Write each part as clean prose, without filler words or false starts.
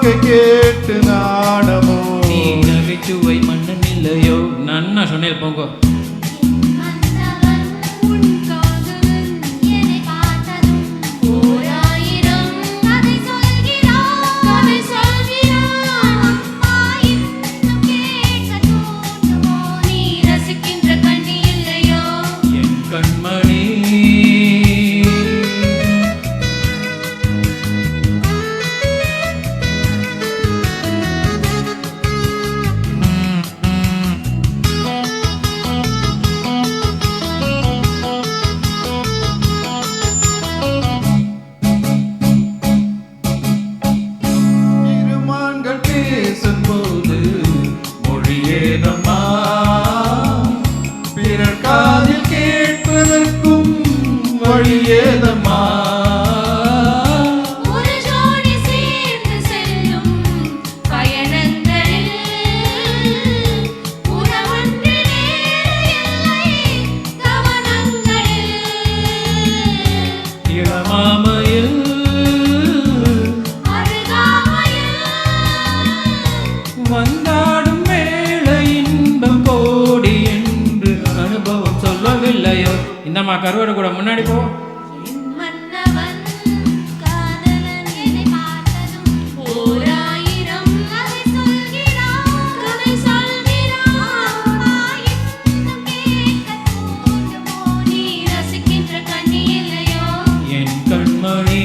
வாக்கை கேட்டு நாணமோ நீ நகைச்சுவை மன்னன் இல்லையோ நன்னா சொன்னேன் போங்கோ பேசும்போது மொழியேனம்மா பிறர் காதில் கேட்பதற்கும் வழியேதம்மா இளமாமையில் வந்தாடும் வேளை இன்பம் கோடி என்று அனுபவம் சொல்லவில்லையோ இந்தம்மா கருவாடு கூட முன்னாடி போ என் கண்மணி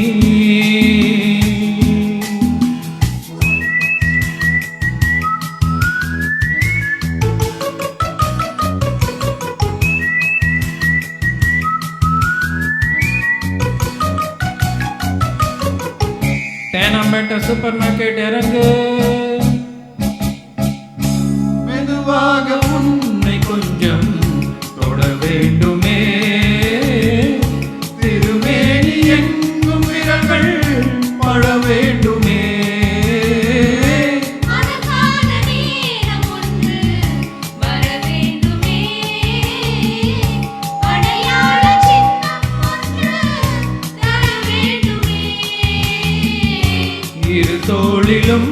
தேனாம்பேட்டை சூப்பர் மார்க்கெட் இறங்கு மெதுவாக உன்னை கொஞ்சம் தொட வேண்டுமே திருமேனி எங்கும் விரல்கள் பட வேண்டுமே இரு தோளிலும்